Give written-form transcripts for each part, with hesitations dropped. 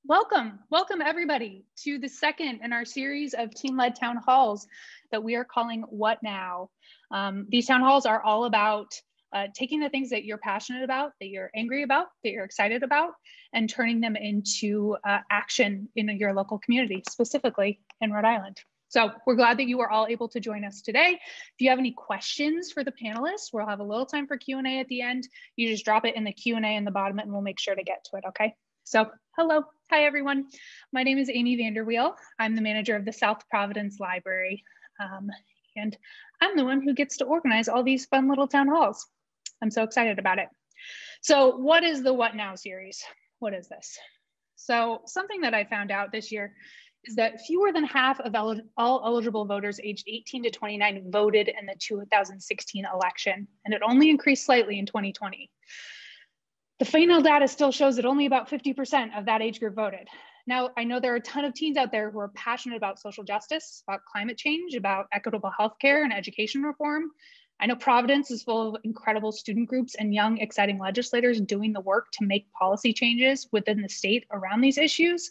Welcome everybody to the second in our series of team-led town halls that we are calling What Now? These town halls are all about taking the things that you're passionate about, that you're angry about, that you're excited about, and turning them into action in your local community, specifically in Rhode Island. So we're glad that you are all able to join us today. If you have any questions for the panelists, we'll have a little time for Q&A at the end. You just drop it in the Q&A in the bottom and we'll make sure to get to it, okay? So hello, hi everyone. My name is Amy Vanderweil. I'm the manager of the South Providence Library. And I'm the one who gets to organize all these fun little town halls. I'm so excited about it. So what is the What Now series? What is this? So something that I found out this year is that fewer than half of all eligible voters aged 18 to 29 voted in the 2016 election, and it only increased slightly in 2020. The final data still shows that only about 50% of that age group voted. Now, I know there are a ton of teens out there who are passionate about social justice, about climate change, about equitable healthcare and education reform. I know Providence is full of incredible student groups and young, exciting legislators doing the work to make policy changes within the state around these issues.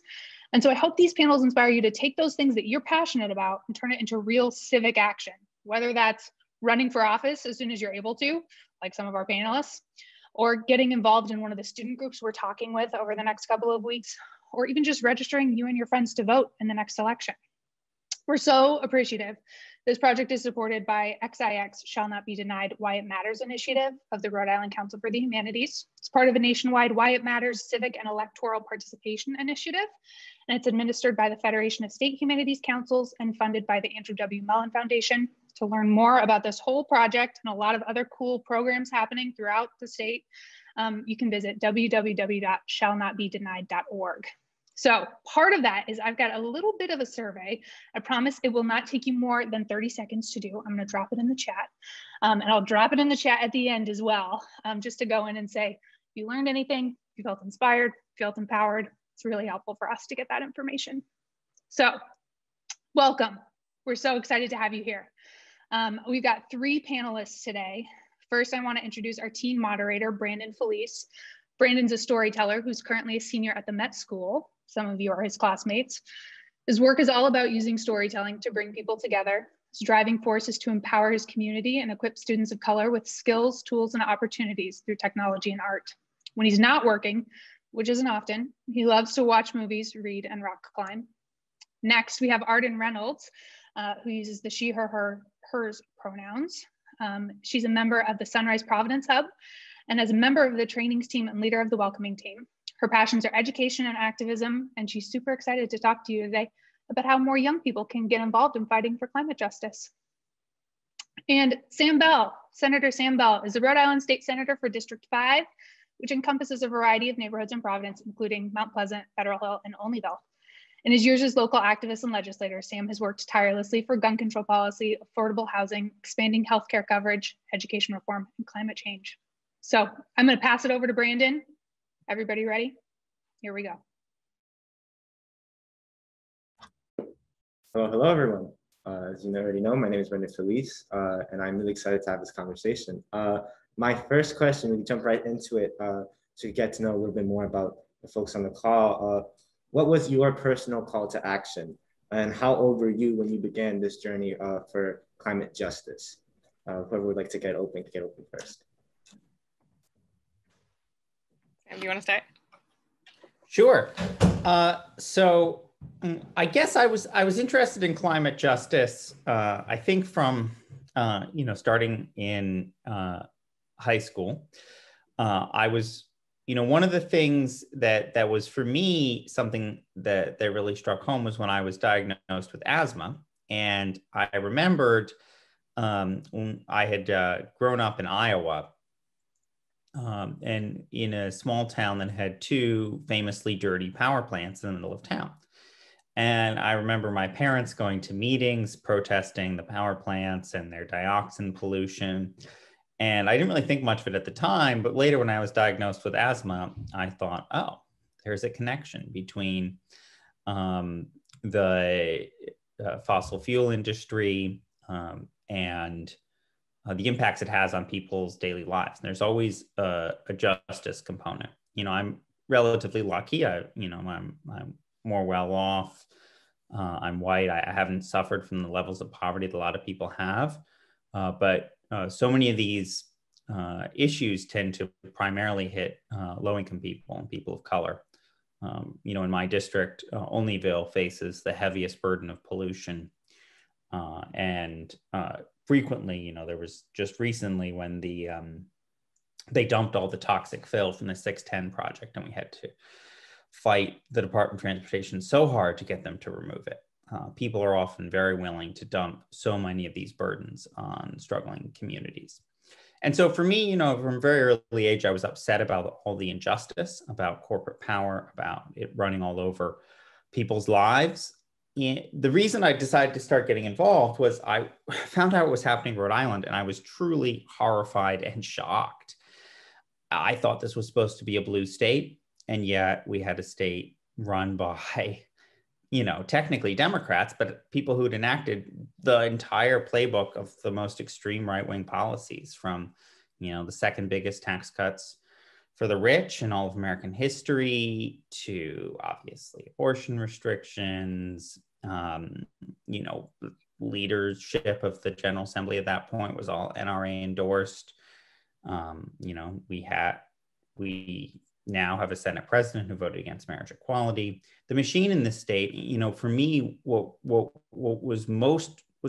And so I hope these panels inspire you to take those things that you're passionate about and turn it into real civic action, whether that's running for office as soon as you're able to, like some of our panelists, or getting involved in one of the student groups we're talking with over the next couple of weeks, or even just registering you and your friends to vote in the next election. We're so appreciative. This project is supported by XIX Shall Not Be Denied Why It Matters initiative of the Rhode Island Council for the Humanities. It's part of a nationwide Why It Matters civic and electoral participation initiative, and it's administered by the Federation of State Humanities Councils and funded by the Andrew W. Mellon Foundation. To learn more about this whole project and a lot of other cool programs happening throughout the state, you can visit www.shallnotbedenied.org. So part of that is I've got a little bit of a survey. I promise it will not take you more than 30 seconds to do. I'm going to drop it in the chat, and I'll drop it in the chat at the end as well, just to go in and say, if you learned anything, if you felt inspired, felt empowered, it's really helpful for us to get that information. So welcome. We're so excited to have you here. We've got 3 panelists today. First, I want to introduce our team moderator, Brandon Felice. Brandon's a storyteller who's currently a senior at the Met School. Some of you are his classmates. His work is all about using storytelling to bring people together. His driving force is to empower his community and equip students of color with skills, tools, and opportunities through technology and art. When he's not working, which isn't often, he loves to watch movies, read, and rock climb. Next, we have Arden Reynolds, who uses the she, her, hers pronouns. She's a member of the Sunrise Providence Hub and as a member of the trainings team and leader of the welcoming team. Her passions are education and activism, and she's super excited to talk to you today about how more young people can get involved in fighting for climate justice. And Sam Bell, Senator Sam Bell, is the Rhode Island State Senator for District 5, which encompasses a variety of neighborhoods in Providence, including Mount Pleasant, Federal Hill, and Olneyville. In his years as local activist and legislator, Sam has worked tirelessly for gun control policy, affordable housing, expanding healthcare coverage, education reform, and climate change. So I'm going to pass it over to Brandon. Everybody ready? Here we go. Hello, everyone. As you already know, my name is Brandon Felice, and I'm really excited to have this conversation. My first question, we can jump right into it to get to know a little bit more about the folks on the call. What was your personal call to action, and how old were you when you began this journey for climate justice? Whoever would like to get open first. Sam, do you want to start? Sure. So I guess I was interested in climate justice. I think from starting in high school. I was, one of the things that was for me something that really struck home was when I was diagnosed with asthma, and I remembered when I had grown up in Iowa. And in a small town that had 2 famously dirty power plants in the middle of town. And I remember my parents going to meetings, protesting the power plants and their dioxin pollution. And I didn't really think much of it at the time, but later when I was diagnosed with asthma, I thought, oh, there's a connection between the fossil fuel industry and the impacts it has on people's daily lives. And there's always a justice component. I'm relatively lucky. I'm more well off. I'm white. I haven't suffered from the levels of poverty that a lot of people have. But so many of these issues tend to primarily hit low-income people and people of color. In my district, Olneyville faces the heaviest burden of pollution. Frequently, there was just recently when they dumped all the toxic fill from the 610 project, and we had to fight the Department of Transportation so hard to get them to remove it. People are often very willing to dump so many of these burdens on struggling communities. And so for me, from a very early age, I was upset about all the injustice, about corporate power, about it running all over people's lives. And the reason I decided to start getting involved was I found out what was happening in Rhode Island, and I was truly horrified and shocked. I thought this was supposed to be a blue state, and yet we had a state run by, technically Democrats, but people who'd enacted the entire playbook of the most extreme right-wing policies, from, the second biggest tax cuts for the rich in all of American history to obviously abortion restrictions. Leadership of the General Assembly at that point was all NRA endorsed. We now have a Senate president who voted against marriage equality. The machine in this state, for me, what was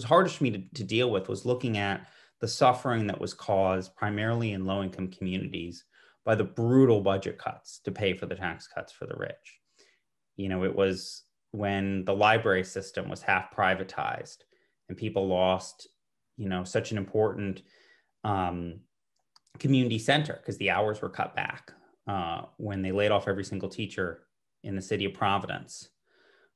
hardest for me to deal with was looking at the suffering that was caused primarily in low-income communities by the brutal budget cuts to pay for the tax cuts for the rich. It was when the library system was half privatized and people lost, such an important community center because the hours were cut back, when they laid off every single teacher in the city of Providence,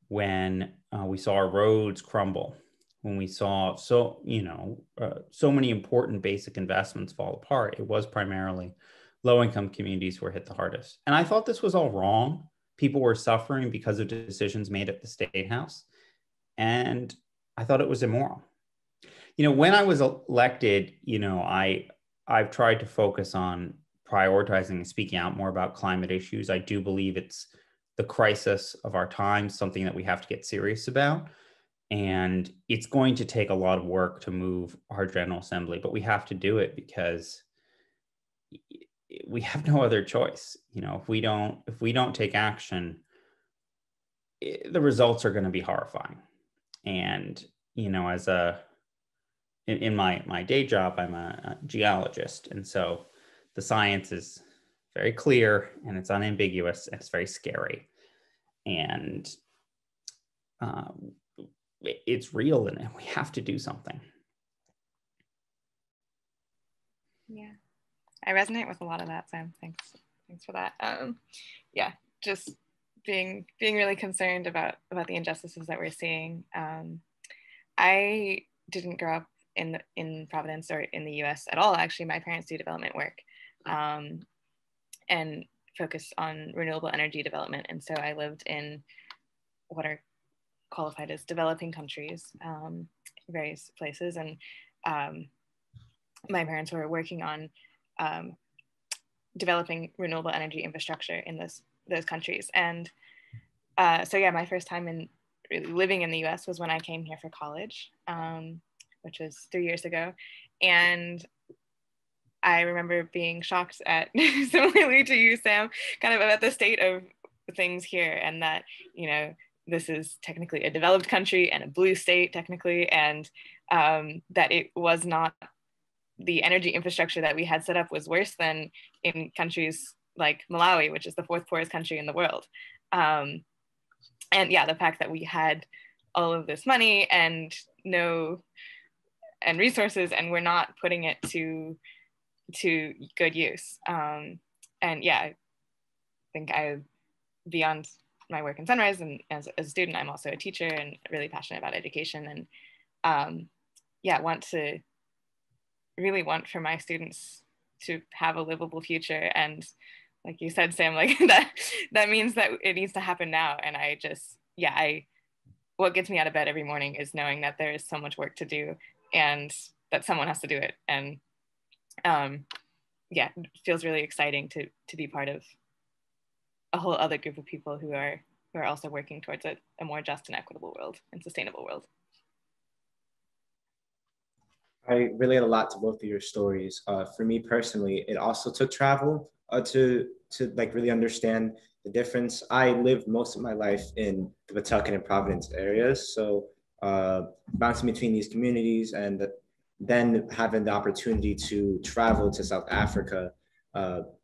when we saw our roads crumble, when we saw so many important basic investments fall apart. It was primarily low-income communities who were hit the hardest. And I thought this was all wrong. People were suffering because of decisions made at the State House. And I thought it was immoral. When I was elected, I've tried to focus on prioritizing and speaking out more about climate issues. I do believe it's the crisis of our time, something that we have to get serious about. And it's going to take a lot of work to move our General Assembly, but we have to do it because we have no other choice. If we don't take action, the results are going to be horrifying. And in my day job, I'm a geologist, and so the science is very clear and it's unambiguous and it's very scary, and it's real, and we have to do something. Yeah, I resonate with a lot of that, Sam. Thanks for that. Just being really concerned about the injustices that we're seeing. I didn't grow up in Providence or in the US at all. Actually, my parents do development work and focus on renewable energy development. And so I lived in what are qualified as developing countries, various places. And my parents were working on developing renewable energy infrastructure in those countries. And my first time in really living in the US was when I came here for college, which was 3 years ago. And I remember being shocked at, similarly to you, Sam, kind of about the state of things here, and that, this is technically a developed country and a blue state technically, and that it was not, the energy infrastructure that we had set up was worse than in countries like Malawi, which is the 4th poorest country in the world. The fact that we had all of this money and resources, and we're not putting it to good use. I think beyond my work in Sunrise and as a student, I'm also a teacher and really passionate about education, and want for my students to have a livable future. And like you said, Sam, like that means that it needs to happen now. And what gets me out of bed every morning is knowing that there is so much work to do and that someone has to do it. And it feels really exciting to be part of a whole other group of people who are also working towards a more just and equitable world and sustainable world. I relate a lot to both of your stories. For me personally, it also took travel to like really understand the difference. I lived most of my life in the Pawtucket and Providence areas, so bouncing between these communities and then having the opportunity to travel to South Africa.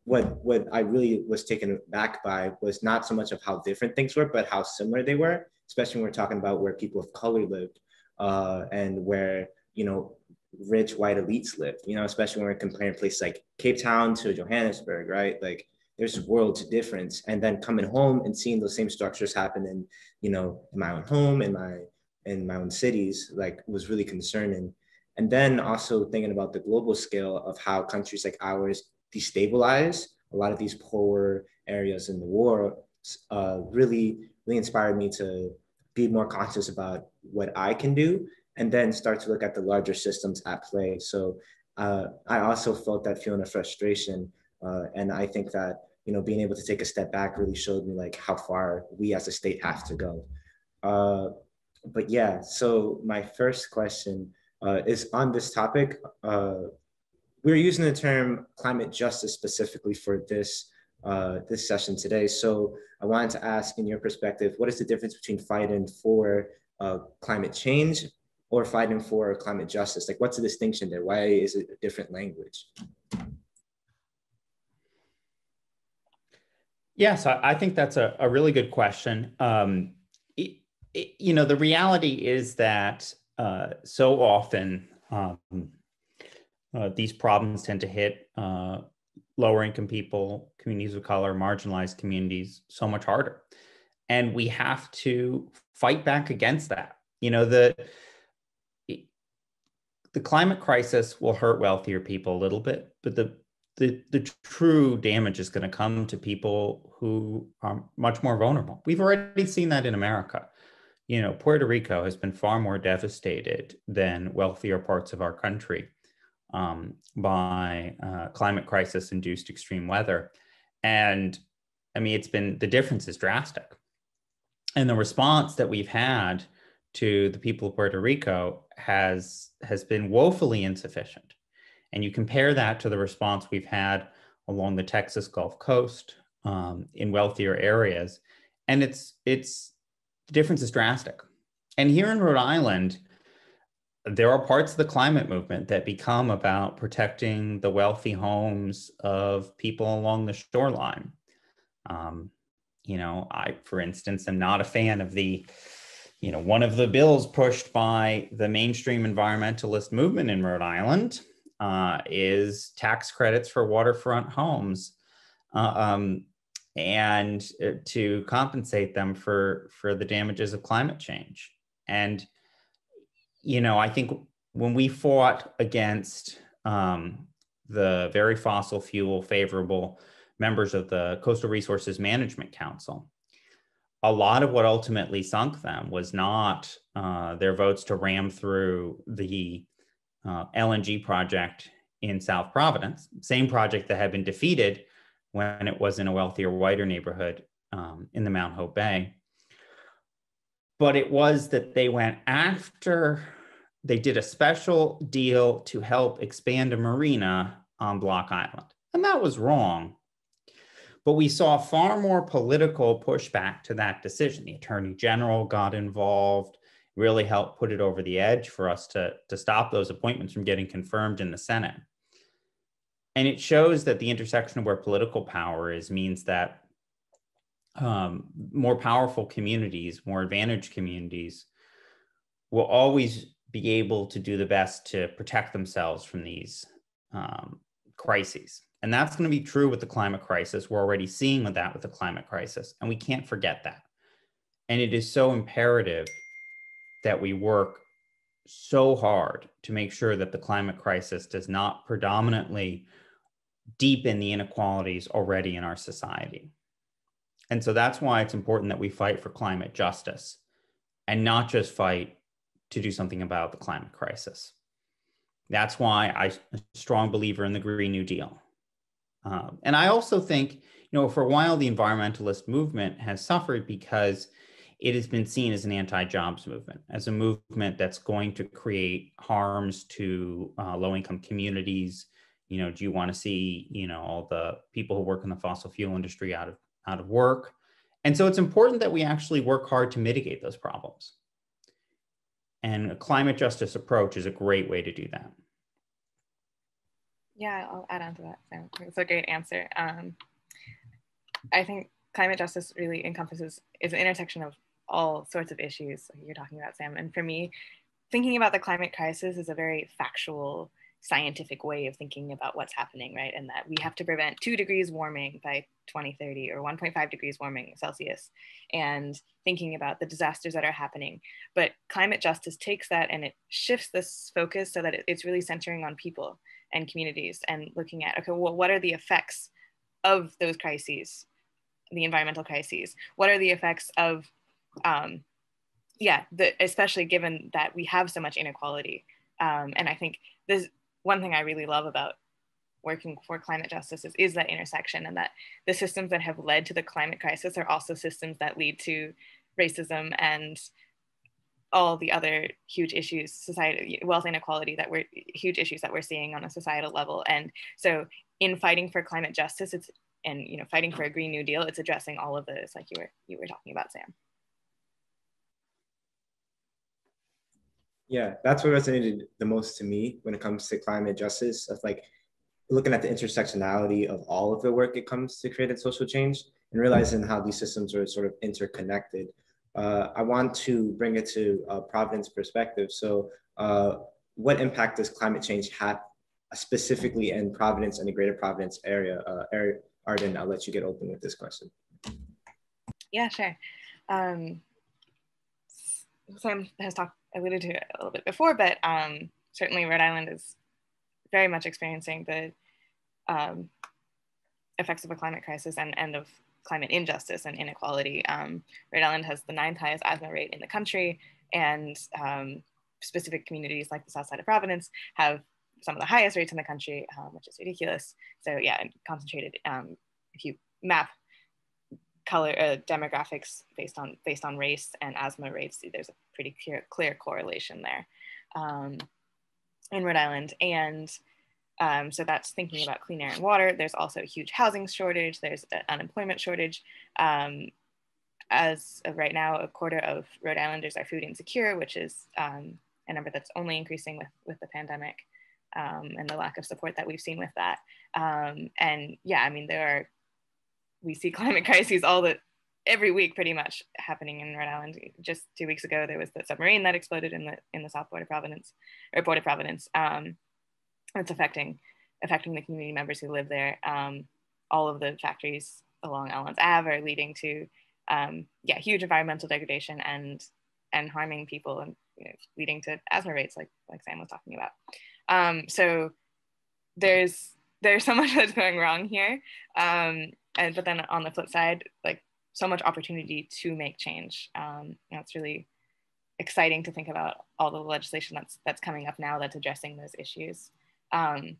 What I really was taken aback by was not so much of how different things were, but how similar they were, especially when we're talking about where people of color lived and where, rich white elites lived, especially when we're comparing places like Cape Town to Johannesburg, right? Like there's worlds of difference. And then coming home and seeing those same structures happen in, in my own home, in my own cities, like was really concerning. And then also thinking about the global scale of how countries like ours destabilize a lot of these poor areas in the war, really inspired me to be more conscious about what I can do and then start to look at the larger systems at play. So I also felt that feeling of frustration. And I think that, being able to take a step back really showed me like how far we as a state have to go. But yeah, so my first question is on this topic. We're using the term climate justice specifically for this session today. So I wanted to ask, in your perspective, what is the difference between fighting for climate change or fighting for climate justice? Like, what's the distinction there? Why is it a different language? Yes, I think that's a really good question. The reality is that so often these problems tend to hit lower income people, communities of color, marginalized communities so much harder. And we have to fight back against that. The climate crisis will hurt wealthier people a little bit, but the true damage is going to come to people who are much more vulnerable. We've already seen that in America. Puerto Rico has been far more devastated than wealthier parts of our country by climate crisis induced extreme weather. And I mean, the difference is drastic. And the response that we've had to the people of Puerto Rico has been woefully insufficient. And you compare that to the response we've had along the Texas Gulf Coast in wealthier areas, and the difference is drastic. And here in Rhode Island, there are parts of the climate movement that become about protecting the wealthy homes of people along the shoreline. I, for instance, am not a fan of one of the bills pushed by the mainstream environmentalist movement in Rhode Island is tax credits for waterfront homes and to compensate them for the damages of climate change. And, I think when we fought against the very fossil fuel favorable members of the Coastal Resources Management Council, a lot of what ultimately sunk them was not their votes to ram through the LNG project in South Providence, same project that had been defeated when it was in a wealthier, whiter neighborhood in the Mount Hope Bay. But it was that they went after, they did a special deal to help expand a marina on Block Island. And that was wrong. But we saw far more political pushback to that decision. The Attorney General got involved, really helped put it over the edge for us to stop those appointments from getting confirmed in the Senate. And it shows that the intersection of where political power is means that more powerful communities, more advantaged communities will always be able to do the best to protect themselves from these crises. And that's going to be true with the climate crisis. We're already seeing that with the climate crisis, and we can't forget that. And it is so imperative that we work so hard to make sure that the climate crisis does not predominantly deepen the inequalities already in our society. And so that's why it's important that we fight for climate justice and not just fight to do something about the climate crisis. That's why I'm a strong believer in the Green New Deal. And I also think, for a while, the environmentalist movement has suffered because it has been seen as an anti-jobs movement, as a movement that's going to create harms to low-income communities. Do you want to see, all the people who work in the fossil fuel industry out of work? And so it's important that we actually work hard to mitigate those problems. And a climate justice approach is a great way to do that. Yeah, I'll add on to that. It's a great answer. I think climate justice really is an intersection of all sorts of issues like you're talking about, Sam. And for me, thinking about the climate crisis is a very factual, scientific way of thinking about what's happening, right? And that we have to prevent 2 degrees warming by 2030 or 1.5 degrees warming Celsius, and thinking about the disasters that are happening. But climate justice takes that and it shifts this focus so that it's really centering on people and communities and looking at, okay, well, what are the effects of those crises, the environmental crises? What are the effects of, especially given that we have so much inequality. And I think this one thing I really love about working for climate justice is that intersection, and that the systems that have led to the climate crisis are also systems that lead to racism and all the other huge issues, society, wealth inequality, huge issues that we're seeing on a societal level. And so in fighting for climate justice, fighting for a Green New Deal, it's addressing all of those, like you were talking about, Sam. Yeah, that's what resonated the most to me when it comes to climate justice. Of like looking at the intersectionality of all of the work it comes to creating social change and realizing how these systems are sort of interconnected. I want to bring it to a Providence perspective. So what impact does climate change have specifically in Providence and the greater Providence area? Arden, I'll let you get open with this question. Yeah, sure. Sam has alluded to it a little bit before, but certainly Rhode Island is very much experiencing the effects of a climate crisis and of climate injustice and inequality. Rhode Island has the 9th highest asthma rate in the country, and specific communities like the south side of Providence have some of the highest rates in the country, which is ridiculous. So yeah, concentrated, if you map color demographics based on race and asthma rates, there's a pretty clear correlation there in Rhode Island. And so that's thinking about clean air and water. There's also a huge housing shortage. There's an unemployment shortage. As of right now, a quarter of Rhode Islanders are food insecure, which is a number that's only increasing with the pandemic and the lack of support that we've seen with that. And yeah, I mean, we see climate crises every week pretty much happening in Rhode Island. Just 2 weeks ago, there was the submarine that exploded in the South Port of Providence, or Port of Providence. It's affecting the community members who live there. All of the factories along Allen's Ave are leading to huge environmental degradation and harming people, and leading to asthma rates like Sam was talking about. So there's so much that's going wrong here. But then on the flip side, like so much opportunity to make change. It's really exciting to think about all the legislation that's coming up now that's addressing those issues. And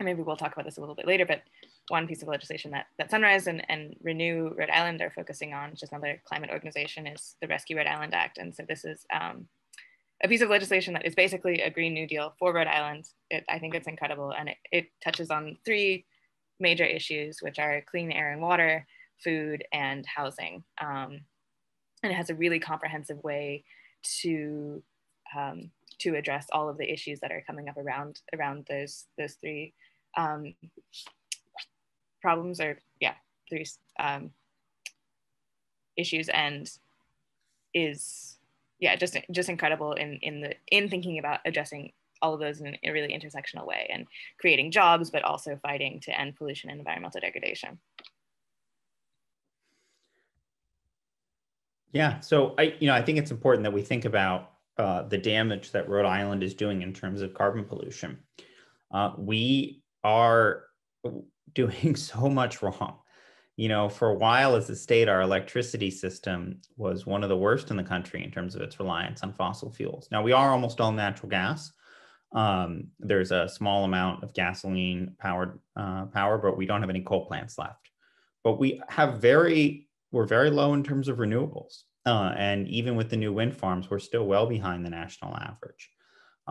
maybe we'll talk about this a little bit later, but one piece of legislation that Sunrise and Renew Rhode Island are focusing on, just another climate organization, is the Rescue Rhode Island Act. And so this is a piece of legislation that is basically a Green New Deal for Rhode Island. I think it's incredible, and it touches on 3 major issues, which are clean air and water, food, and housing. And it has a really comprehensive way to address all of the issues that are coming up around those 3 problems, or 3 issues, and is just incredible in thinking about addressing all of those in a really intersectional way and creating jobs, but also fighting to end pollution and environmental degradation. Yeah, so I think it's important that we think about the damage that Rhode Island is doing in terms of carbon pollution. We are doing so much wrong. For a while as a state, our electricity system was one of the worst in the country in terms of its reliance on fossil fuels. Now, we are almost all natural gas. There's a small amount of gasoline power, but we don't have any coal plants left. but we're very low in terms of renewables. And even with the new wind farms, we're still well behind the national average.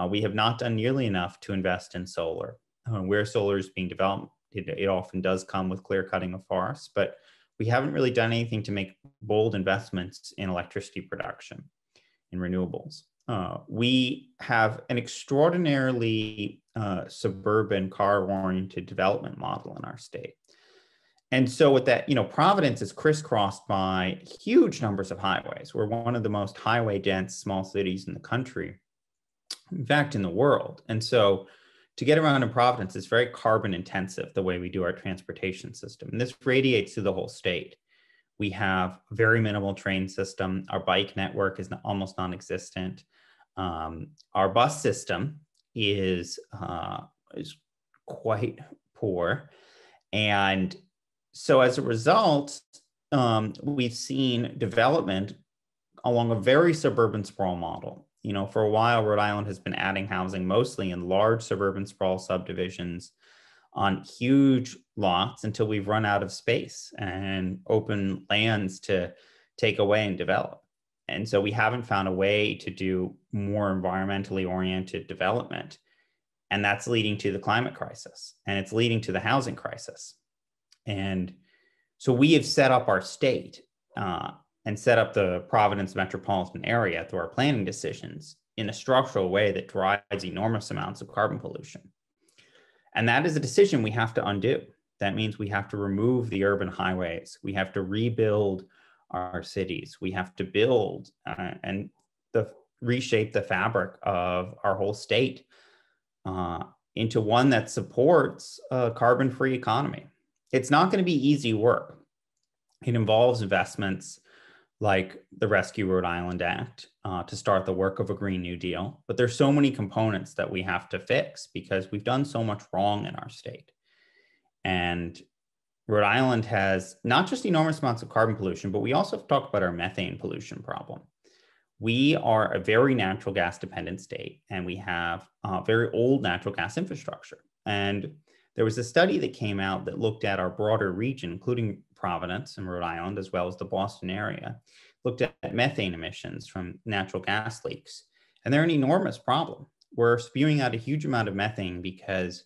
We have not done nearly enough to invest in solar. Where solar is being developed, it often does come with clear cutting of forests, but we haven't really done anything to make bold investments in electricity production, in renewables. We have an extraordinarily suburban car-oriented development model in our state. And so with that, Providence is crisscrossed by huge numbers of highways. We're one of the most highway dense small cities in the country, in fact, in the world. And so to get around in Providence is very carbon intensive, the way we do our transportation system. And this radiates through the whole state. We have a very minimal train system. Our bike network is almost non-existent. Our bus system is quite poor. And so as a result, we've seen development along a very suburban sprawl model. For a while, Rhode Island has been adding housing mostly in large suburban sprawl subdivisions on huge lots until we've run out of space and open lands to take away and develop. And so we haven't found a way to do more environmentally oriented development. And that's leading to the climate crisis, and it's leading to the housing crisis. And so we have set up our state and set up the Providence metropolitan area through our planning decisions in a structural way that drives enormous amounts of carbon pollution. And that is a decision we have to undo. That means we have to remove the urban highways. We have to rebuild our cities. We have to build and reshape the fabric of our whole state into one that supports a carbon-free economy. It's not going to be easy work. It involves investments like the Rescue Rhode Island Act to start the work of a Green New Deal. But there's so many components that we have to fix because we've done so much wrong in our state. And Rhode Island has not just enormous amounts of carbon pollution, but we also have to talk about our methane pollution problem. We are a very natural gas dependent state, and we have very old natural gas infrastructure. And there was a study that came out that looked at our broader region, including Providence and Rhode Island, as well as the Boston area, looked at methane emissions from natural gas leaks. And they're an enormous problem. We're spewing out a huge amount of methane because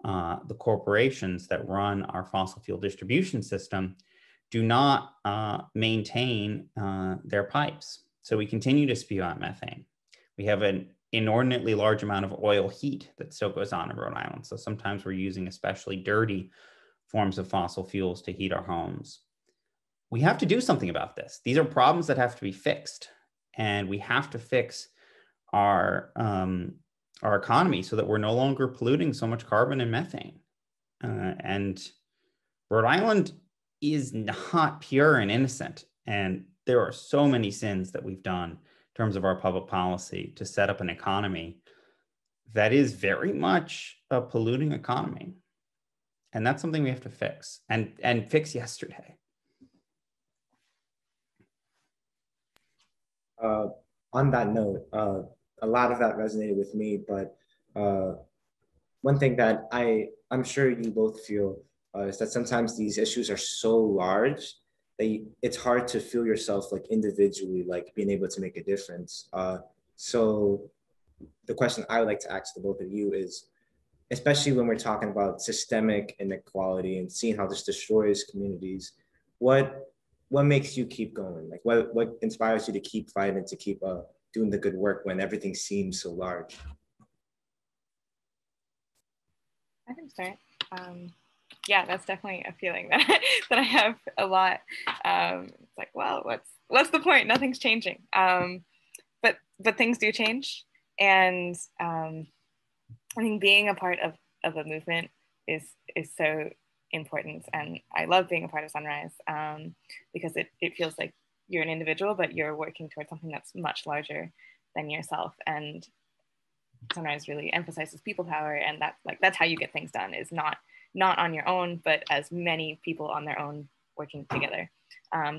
the corporations that run our fossil fuel distribution system do not maintain their pipes. So we continue to spew out methane. We have an inordinately large amount of oil heat that still goes on in Rhode Island. So sometimes we're using especially dirty forms of fossil fuels to heat our homes. We have to do something about this. These are problems that have to be fixed, and we have to fix our economy so that we're no longer polluting so much carbon and methane. And Rhode Island is not pure and innocent, and there are so many sins that we've done in terms of our public policy to set up an economy that is very much a polluting economy. And that's something we have to fix and fix yesterday. On that note, a lot of that resonated with me, but one thing that I'm sure you both feel is that sometimes these issues are so large that it's hard to feel yourself like individually, like being able to make a difference. So the question I would like to ask the both of you is, especially when we're talking about systemic inequality and seeing how this destroys communities, what makes you keep going? Like what inspires you to keep fighting, to keep doing the good work when everything seems so large? I can start. Yeah, that's definitely a feeling that I have a lot. It's like, well, what's the point? Nothing's changing. But things do change, and I think being a part of a movement is so important. And I love being a part of Sunrise because it feels like you're an individual, but you're working towards something that's much larger than yourself. And Sunrise really emphasizes people power, and that's how you get things done, is not on your own, but as many people on their own working together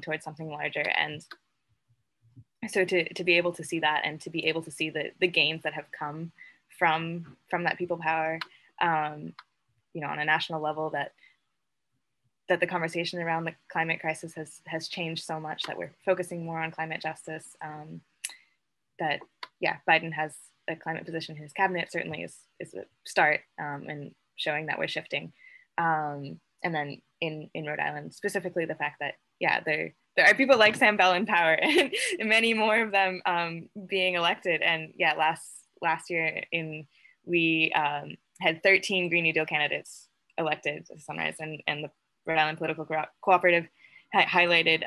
towards something larger. And so to be able to see that, and to be able to see the gains that have come from that people power, on a national level, that that the conversation around the climate crisis has changed so much, that we're focusing more on climate justice, that, yeah, Biden has a climate position in his cabinet certainly is a start in showing that we're shifting. And then in Rhode Island, specifically the fact that, yeah, there are people like Sam Bell in power and many more of them being elected. And yeah, last year we had 13 Green New Deal candidates elected to Sunrise, and the Rhode Island Political Cooperative highlighted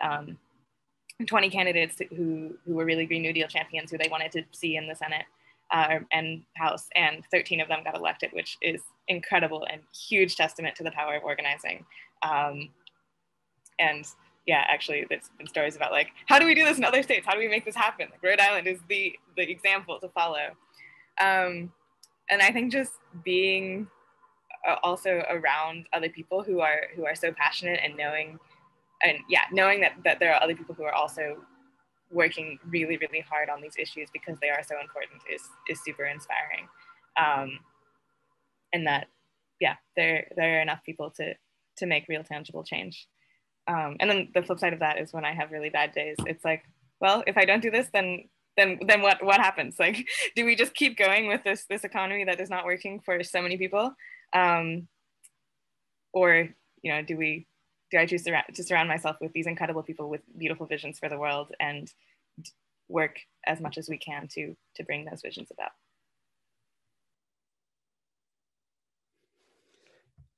20 candidates who were really Green New Deal champions, who they wanted to see in the Senate and House, and 13 of them got elected, which is incredible and huge testament to the power of organizing. And yeah, actually there's been stories about like, how do we do this in other states? How do we make this happen? Like, Rhode Island is the example to follow. And I think just being also around other people who are so passionate, and knowing that there are other people who are also working really, really hard on these issues because they are so important is super inspiring. And that, yeah, there are enough people to make real tangible change. And then the flip side of that is when I have really bad days, it's like, well, if I don't do this, then what happens? Like, do we just keep going with this economy that is not working for so many people? Or, do I choose to surround myself with these incredible people with beautiful visions for the world and work as much as we can to bring those visions about?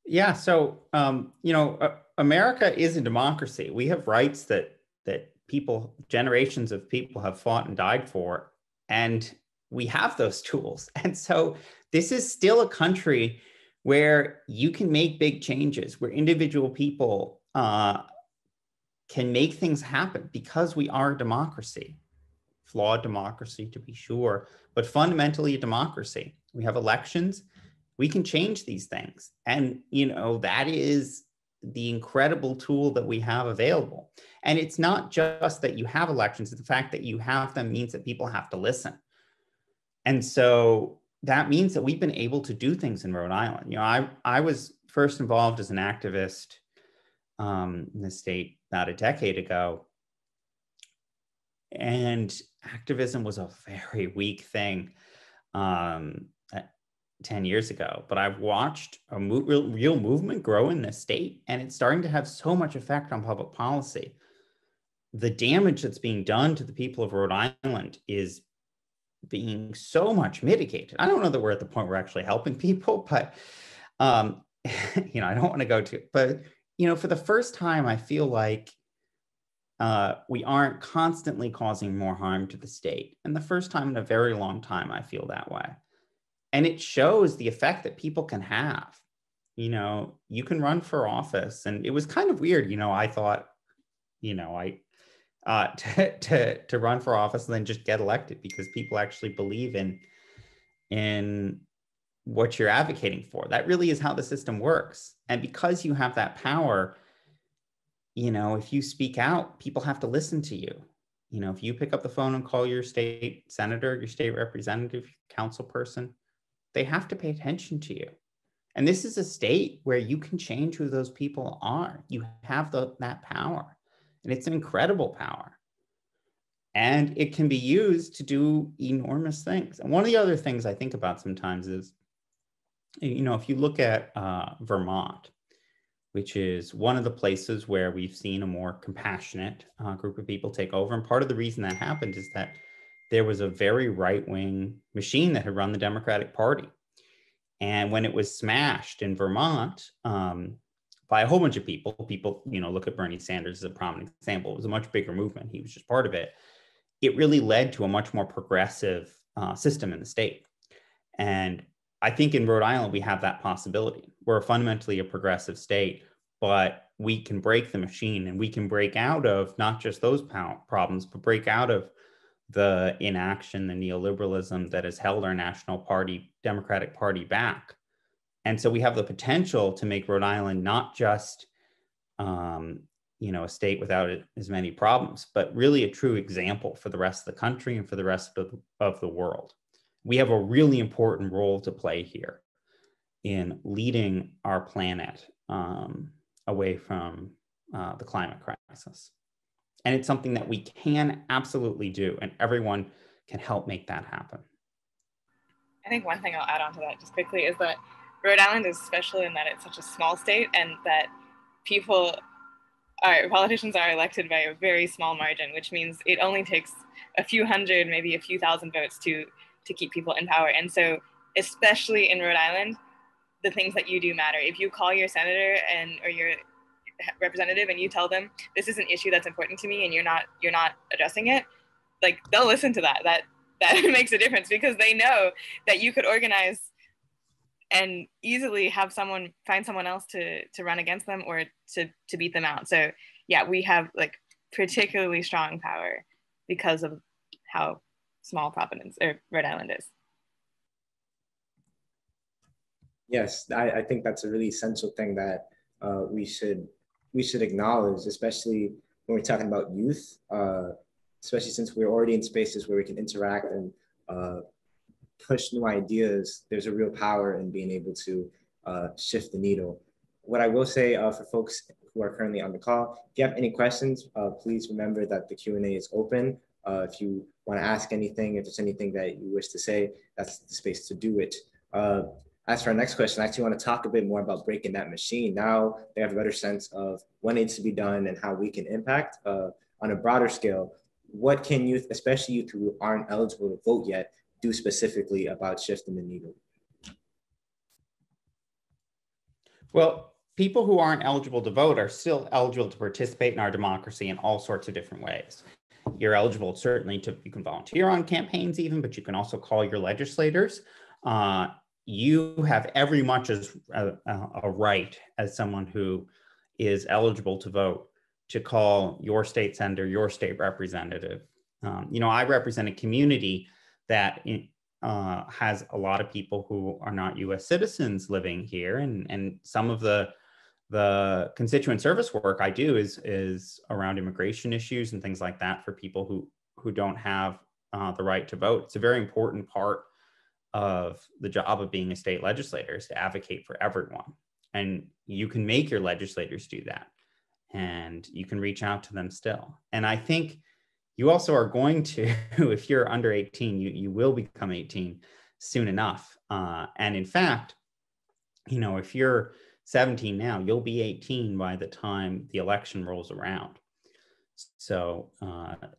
Yeah, so America is a democracy. We have rights that people, generations of people have fought and died for, and we have those tools. And so this is still a country where you can make big changes, where individual people can make things happen, because we are a democracy. Flawed democracy, to be sure, but fundamentally a democracy. We have elections. We can change these things. And, that is the incredible tool that we have available. And it's not just that you have elections, it's the fact that you have them means that people have to listen. And so that means that we've been able to do things in Rhode Island. I was first involved as an activist in the state about a decade ago. And activism was a very weak thing 10 years ago, but I've watched a real movement grow in this state, and it's starting to have so much effect on public policy. The damage that's being done to the people of Rhode Island is being so much mitigated. I don't know that we're at the point where we're actually helping people, but I don't want to go to, but for the first time, I feel like we aren't constantly causing more harm to the state. And the first time in a very long time, I feel that way. And it shows the effect that people can have. You can run for office. And it was kind of weird. I thought, to run for office and then just get elected, because people actually believe in what you're advocating for. That really is how the system works. And because you have that power, if you speak out, people have to listen to you. If you pick up the phone and call your state senator, your state representative, council person, they have to pay attention to you. And this is a state where you can change who those people are. You have that power, and it's an incredible power. And it can be used to do enormous things. And one of the other things I think about sometimes is, if you look at Vermont, which is one of the places where we've seen a more compassionate group of people take over. And part of the reason that happened is that there was a very right-wing machine that had run the Democratic Party. And when it was smashed in Vermont by a whole bunch of people, look at Bernie Sanders as a prominent example. It was a much bigger movement. He was just part of it. It really led to a much more progressive system in the state. And I think in Rhode Island, we have that possibility. We're fundamentally a progressive state, but we can break the machine, and we can break out of not just those problems, but break out of the inaction, the neoliberalism that has held our national party, Democratic Party, back. And so we have the potential to make Rhode Island not just, a state without as many problems, but really a true example for the rest of the country and for the rest of the world. We have a really important role to play here in leading our planet away from the climate crisis. And it's something that we can absolutely do, and everyone can help make that happen. I think one thing I'll add on to that just quickly is that Rhode Island is special in that it's such a small state, and that politicians are elected by a very small margin, which means it only takes a few hundred, maybe a few thousand votes to keep people in power. And so, especially in Rhode Island, the things that you do matter. If you call your senator or your representative and you tell them this is an issue that's important to me and you're not addressing it, like, they'll listen to that. That makes a difference, because they know that you could organize and easily have find someone else to run against them or to beat them out. So yeah, we have like particularly strong power because of how small Providence or Rhode Island is. Yes, I think that's a really essential thing that we should acknowledge, especially when we're talking about youth, especially since we're already in spaces where we can interact and push new ideas. There's a real power in being able to shift the needle. What I will say for folks who are currently on the call, if you have any questions, please remember that the Q&A is open. If you want to ask anything, if there's anything that you wish to say, that's the space to do it. As for our next question, I actually want to talk a bit more about breaking that machine. Now they have a better sense of what needs to be done and how we can impact on a broader scale. What can youth, especially youth who aren't eligible to vote yet, do specifically about shifting the needle? Well, people who aren't eligible to vote are still eligible to participate in our democracy in all sorts of different ways. You're eligible certainly you can volunteer on campaigns even, but you can also call your legislators. You have every much as a right as someone who is eligible to vote to call your state senator, your state representative. I represent a community that has a lot of people who are not U.S. citizens living here, and some of the constituent service work I do is around immigration issues and things like that for people who don't have the right to vote. It's a very important part of the job of being a state legislator, is to advocate for everyone. And you can make your legislators do that, and you can reach out to them still. And I think you also are going to, if you're under 18, you will become 18 soon enough. And in fact, if you're 17 now, you'll be 18 by the time the election rolls around. So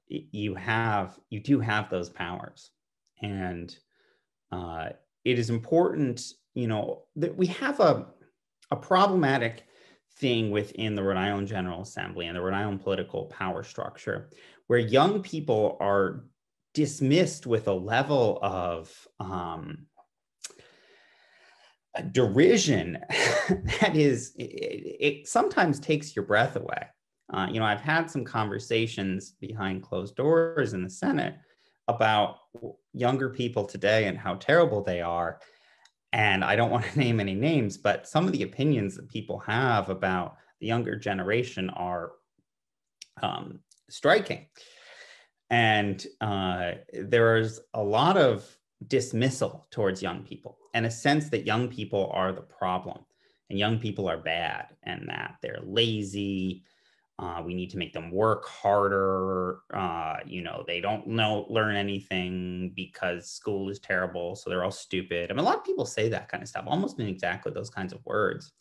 you do have those powers. And it is important, that we have a problematic thing within the Rhode Island General Assembly and the Rhode Island political power structure, where young people are dismissed with a level of derision that it sometimes takes your breath away. I've had some conversations behind closed doors in the Senate about younger people today and how terrible they are. And I don't want to name any names, but some of the opinions that people have about the younger generation are striking. And there's a lot of dismissal towards young people, and a sense that young people are the problem and young people are bad and that they're lazy. We need to make them work harder. They don't learn anything because school is terrible, so they're all stupid. I mean, a lot of people say that kind of stuff, almost in exactly those kinds of words.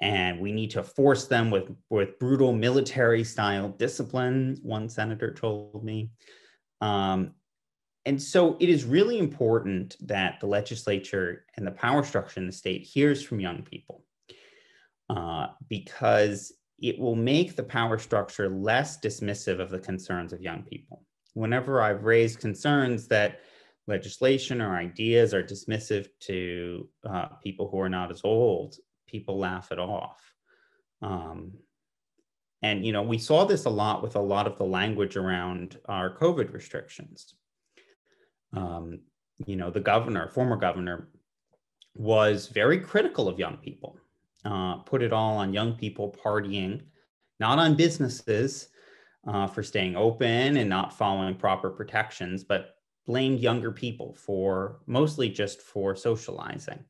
And we need to force them with brutal military style discipline, one senator told me. And so it is really important that the legislature and the power structure in the state hears from young people, because it will make the power structure less dismissive of the concerns of young people. Whenever I've raised concerns that legislation or ideas are dismissive to people who are not as old, people laugh it off. And, we saw this a lot with a lot of the language around our COVID restrictions. The former governor, was very critical of young people, put it all on young people partying, not on businesses for staying open and not following proper protections, but blamed younger people mostly just for socializing.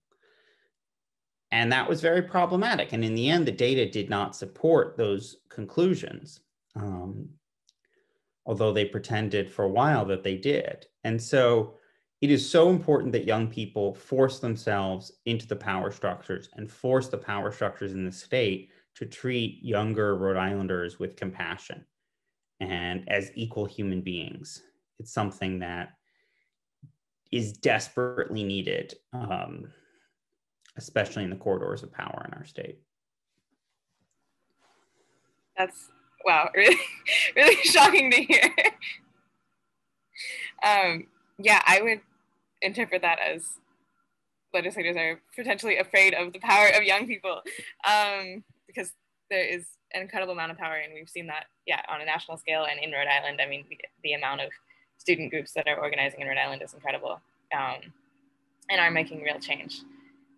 And that was very problematic. And in the end, the data did not support those conclusions, although they pretended for a while that they did. And so it is so important that young people force themselves into the power structures and force the power structures in the state to treat younger Rhode Islanders with compassion and as equal human beings. It's something that is desperately needed, especially in the corridors of power in our state. That's, wow, really, really shocking to hear. Yeah, I would interpret that as legislators are potentially afraid of the power of young people, because there is an incredible amount of power, and we've seen that, yeah, on a national scale and in Rhode Island. I mean, the amount of student groups that are organizing in Rhode Island is incredible, and are making real change.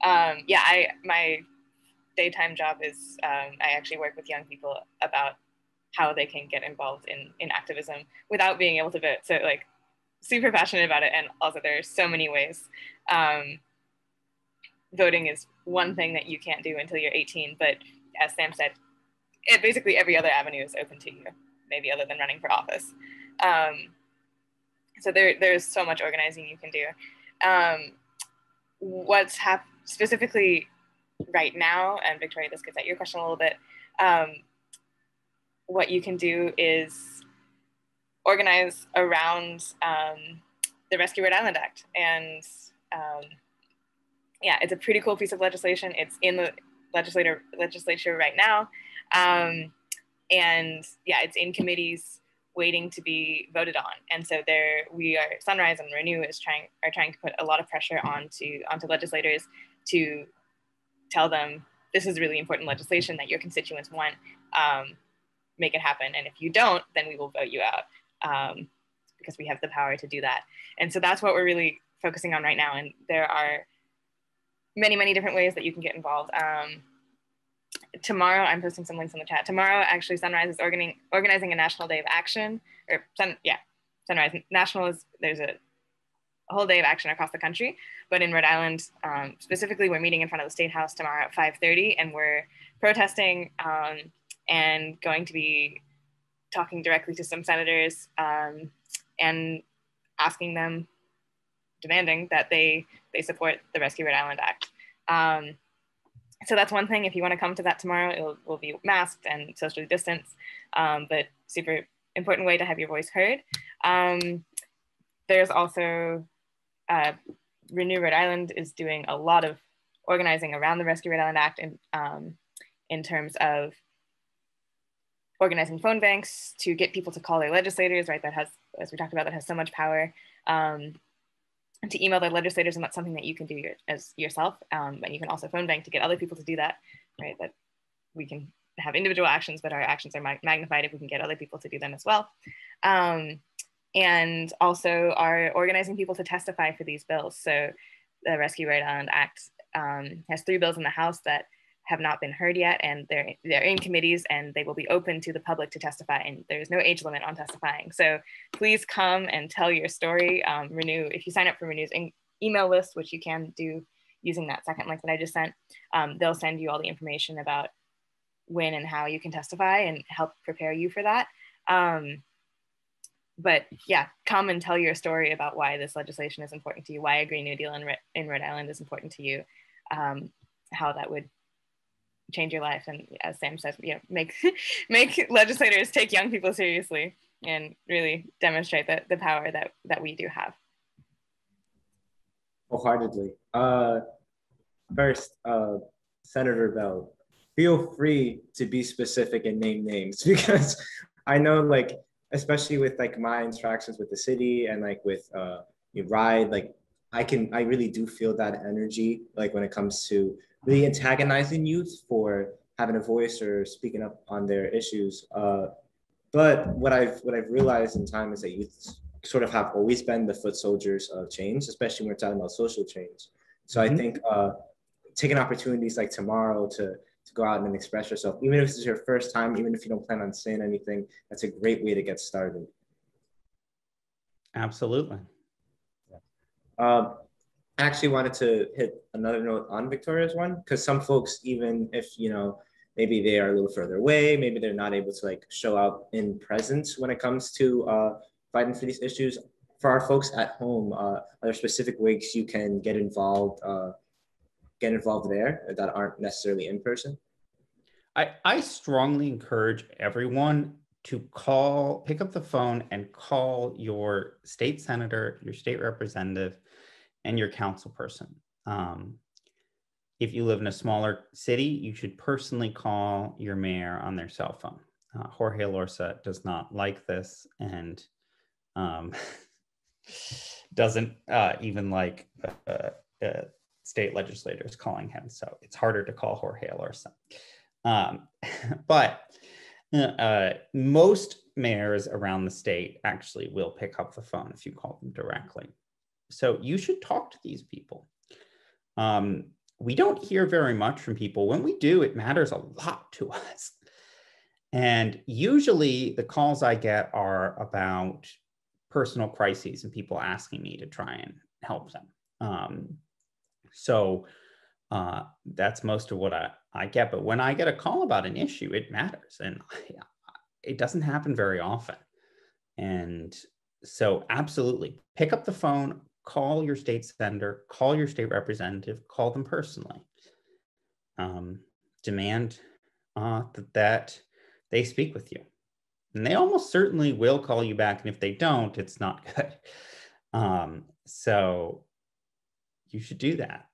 Yeah, my daytime job is, I actually work with young people about how they can get involved in activism without being able to vote. So like, super passionate about it. And also there are so many ways. Voting is one thing that you can't do until you're 18, but as Sam said, basically every other avenue is open to you, maybe other than running for office. So there's so much organizing you can do. What's specifically right now, and Victoria, this gets at your question a little bit, what you can do is organize around the Rescue Rhode Island Act. And yeah, it's a pretty cool piece of legislation. It's in the legislature right now. And yeah, it's in committees waiting to be voted on. And so Sunrise and Renew are trying to put a lot of pressure onto legislators to tell them, this is really important legislation that your constituents want, make it happen. And if you don't, then we will vote you out, because we have the power to do that. And so that's what we're really focusing on right now. And there are many, many different ways that you can get involved. Tomorrow, I'm posting some links in the chat. Tomorrow, actually, Sunrise is organizing a National Day of Action, Sunrise National there's a whole day of action across the country, but in Rhode Island, specifically, we're meeting in front of the State House tomorrow at 5:30, and we're protesting and going to be talking directly to some senators and asking them, demanding that they support the Rescue Rhode Island Act. So that's one thing. If you want to come to that tomorrow, it will be masked and socially distanced, but super important way to have your voice heard. There's also Renew Rhode Island is doing a lot of organizing around the Rescue Rhode Island Act in terms of organizing phone banks to get people to call their legislators, right? That has, as we talked about, that has so much power. To email their legislators, and that's something that you can do as yourself. And you can also phone bank to get other people to do that, right? That we can have individual actions, but our actions are magnified if we can get other people to do them as well. And also are organizing people to testify for these bills. So the Rescue Rhode Island Act has 3 bills in the House that have not been heard yet, and they're in committees, and they will be open to the public to testify, and there's no age limit on testifying. So please come and tell your story. Renew, if you sign up for Renew's email list, which you can do using that second link that I just sent, they'll send you all the information about when and how you can testify and help prepare you for that. But yeah, come and tell your story about why this legislation is important to you, why a Green New Deal in Rhode Island is important to you, how that would change your life. And as Sam says, make legislators take young people seriously and really demonstrate the power that we do have. Wholeheartedly. First, Senator Bell, feel free to be specific and name names, because I know, like, especially with like my interactions with the city and like with RIDE, like I really do feel that energy, like when it comes to really antagonizing youth for having a voice or speaking up on their issues. But what I've realized in time is that youth sort of have always been the foot soldiers of change, especially when we're talking about social change. So I think taking opportunities like tomorrow to go out and express yourself, even if this is your first time, even if you don't plan on saying anything, that's a great way to get started. Absolutely. I I actually wanted to hit another note on Victoria's one, because some folks, even if, maybe they are a little further away, maybe they're not able to like show up in presence when it comes to fighting for these issues. For our folks at home, are there specific ways you can get involved there that aren't necessarily in person? I strongly encourage everyone to pick up the phone and call your state senator, your state representative, and your council person. If you live in a smaller city, you should personally call your mayor on their cell phone. Jorge Lorca does not like this, and doesn't even like state legislators calling him. So it's harder to call Jorge Lorca. But most mayors around the state actually will pick up the phone if you call them directly. So you should talk to these people. We don't hear very much from people. When we do, it matters a lot to us. And usually the calls I get are about personal crises and people asking me to try and help them. So that's most of what I get. But when I get a call about an issue, it matters. And it doesn't happen very often. And so absolutely, pick up the phone, call your state senator, call your state representative, call them personally. Demand that they speak with you. And they almost certainly will call you back. And if they don't, it's not good. So you should do that.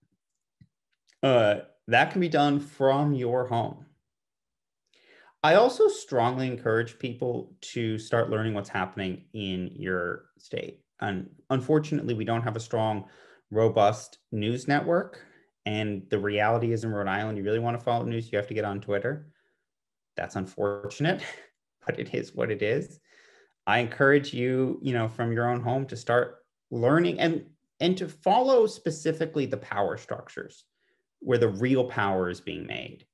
That can be done from your home. I also strongly encourage people to start learning what's happening in your state. And unfortunately, we don't have a strong, robust news network. And the reality is in Rhode Island, you really want to follow news, you have to get on Twitter. That's unfortunate, but it is what it is. I encourage you, from your own home to start learning and to follow specifically the power structures where the real power is being made.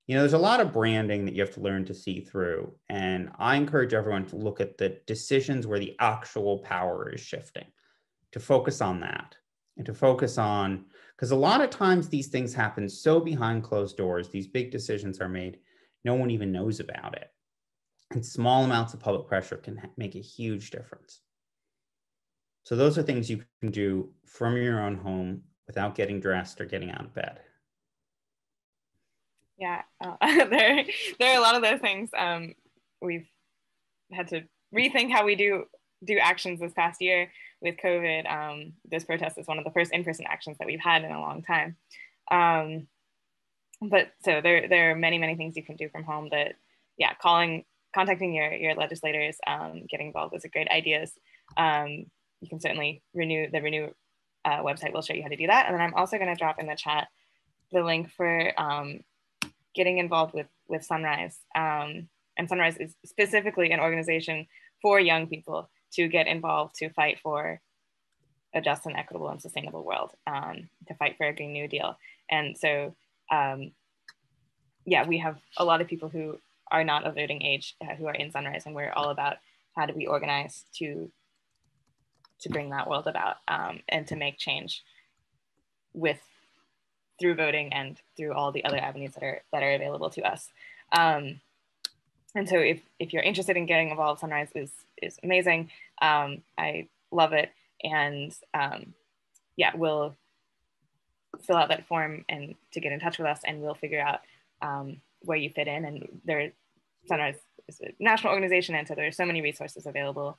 There's a lot of branding that you have to learn to see through. And I encourage everyone to look at the decisions where the actual power is shifting, to focus on that and to focus on, because a lot of times these things happen so behind closed doors, these big decisions are made, no one even knows about it. And small amounts of public pressure can make a huge difference. So those are things you can do from your own home without getting dressed or getting out of bed. Yeah, there are a lot of those things. We've had to rethink how we do actions this past year with COVID. This protest is one of the first in-person actions that we've had in a long time. But so there are many things you can do from home that, yeah, contacting your legislators, getting involved with great ideas. You can certainly Renew website will show you how to do that. And then I'm also going to drop in the chat the link for getting involved with Sunrise. And Sunrise is specifically an organization for young people to get involved to fight for a just and equitable and sustainable world, to fight for a Green New Deal. And so, yeah, we have a lot of people who are not of voting age who are in Sunrise, and we're all about how do we organize to bring that world about, and to make change through voting and through all the other avenues that are available to us. And so if you're interested in getting involved, Sunrise is amazing. I love it. And yeah, we'll fill out that form and to get in touch with us, and we'll figure out where you fit in. And Sunrise is a national organization, and so there are so many resources available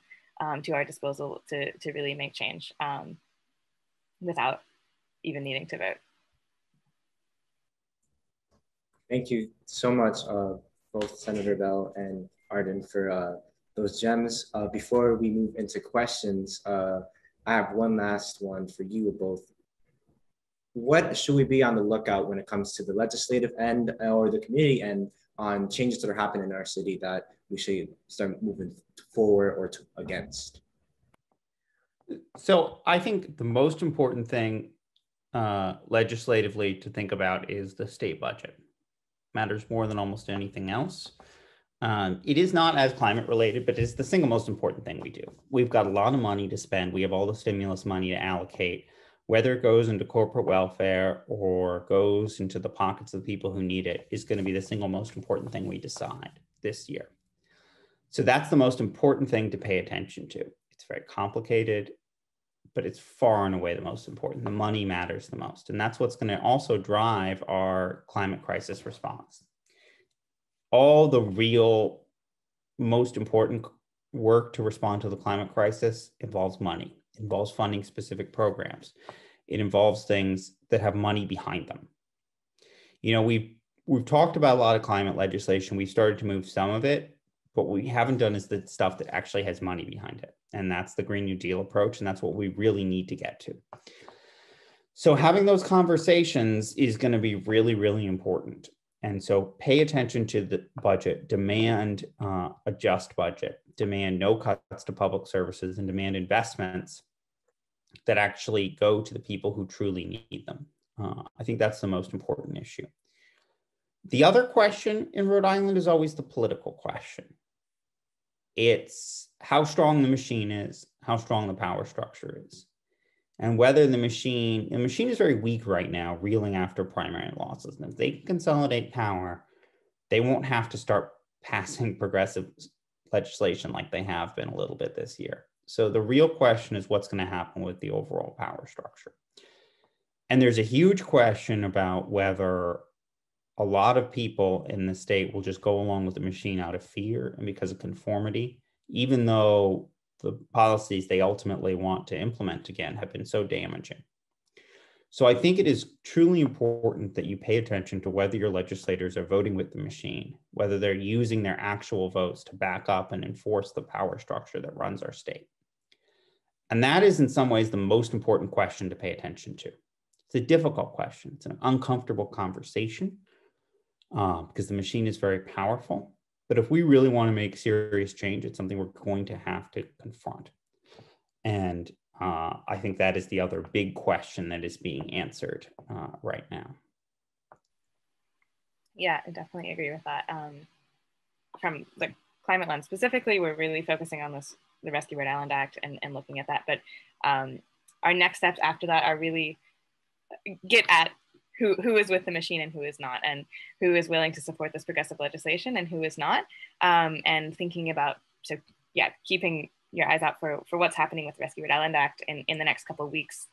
to our disposal to really make change without even needing to vote. Thank you so much, both Senator Bell and Arden, for those gems. Before we move into questions, I have one last one for you both. What should we be on the lookout when it comes to the legislative end or the community end on changes that are happening in our city that we should start moving forward or against? So I think the most important thing legislatively to think about is the state budget. Matters more than almost anything else. It is not as climate related, but it's the single most important thing we do. We've got a lot of money to spend. We have all the stimulus money to allocate. whether it goes into corporate welfare or goes into the pockets of the people who need it, is going to be the single most important thing we decide this year. So that's the most important thing to pay attention to. It's very complicated, but it's far and away the most important. The money matters the most. And that's what's going to also drive our climate crisis response. All the real most important work to respond to the climate crisis involves money, involves funding specific programs. It involves things that have money behind them. You know, we've talked about a lot of climate legislation. We've started to move some of it, but what we haven't done is the stuff that actually has money behind it. And that's the Green New Deal approach. And that's what we really need to get to. So having those conversations is going to be really, really important. And so pay attention to the budget, demand a just budget, demand no cuts to public services, and demand investments that actually go to the people who truly need them. I think that's the most important issue. The other question in Rhode Island is always the political question. It's how strong the machine is, how strong the power structure is, and whether the machine is very weak right now, reeling after primary losses. And if they can consolidate power, they won't have to start passing progressive legislation like they have been a little bit this year. So the real question is what's going to happen with the overall power structure. And there's a huge question about whether a lot of people in the state will just go along with the machine out of fear and because of conformity, even though the policies they ultimately want to implement again have been so damaging. So I think it is truly important that you pay attention to whether your legislators are voting with the machine, whether they're using their actual votes to back up and enforce the power structure that runs our state. And that is in some ways the most important question to pay attention to. It's a difficult question. It's an uncomfortable conversation because the machine is very powerful. But if we really want to make serious change, it's something we're going to have to confront. And I think that is the other big question that is being answered right now. Yeah, I definitely agree with that. From the climate lens specifically, we're really focusing on the Rescue Rhode Island Act and looking at that. But our next steps after that are really get at who is with the machine and who is not, and who is willing to support this progressive legislation and who is not, and thinking about, so yeah, keeping your eyes out for what's happening with the Rescue Rhode Island Act in the next couple of weeks.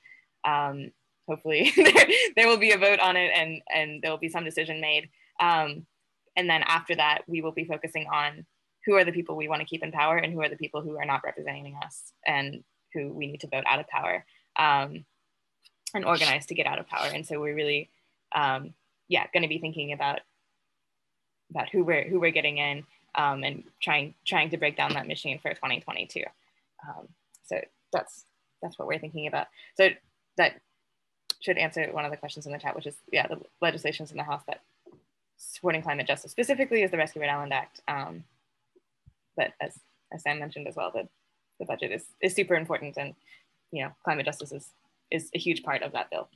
Hopefully there will be a vote on it and there will be some decision made. And then after that, we will be focusing on who are the people we want to keep in power and who are the people who are not representing us and who we need to vote out of power and organize to get out of power. And so we're really, going to be thinking about who we're getting in and trying to break down that machine for 2022. So that's what we're thinking about. So that should answer one of the questions in the chat, which is, the legislations in the House that supporting climate justice specifically is the Rescue Rhode Island Act. But as Sam mentioned as well, the budget is super important, and climate justice is a huge part of that bill.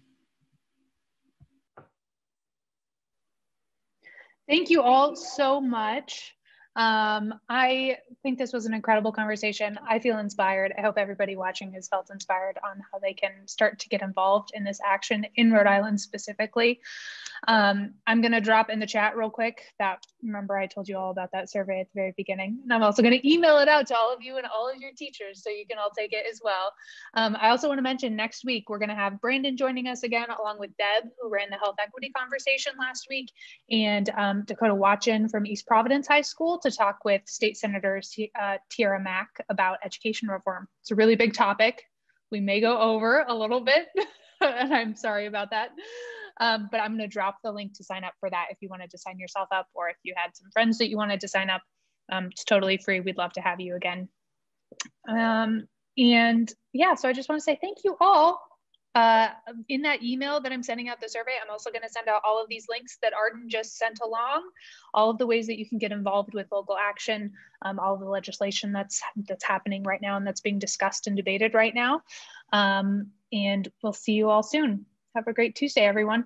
Thank you all so much. I think this was an incredible conversation. I feel inspired. I hope everybody watching has felt inspired on how they can start to get involved in this action in Rhode Island specifically. I'm going to drop in the chat real quick that, remember I told you all about that survey at the very beginning, and I'm also going to email it out to all of you and all of your teachers so you can all take it as well. I also want to mention next week, we're going to have Brandon joining us again, along with Deb, who ran the health equity conversation last week, and Dakota Watchin from East Providence High School to talk with State Senator Tiara Mack about education reform. It's a really big topic. We may go over a little bit, and I'm sorry about that. But I'm going to drop the link to sign up for that if you wanted to sign yourself up, or if you had some friends that you wanted to sign up. It's totally free. We'd love to have you again. And yeah, so I just want to say thank you all. In that email that I'm sending out the survey, I'm also going to send out all of these links that Arden just sent along, all of the ways that you can get involved with local action, all of the legislation that's happening right now and that's being discussed and debated right now. And we'll see you all soon. Have a great Tuesday, everyone.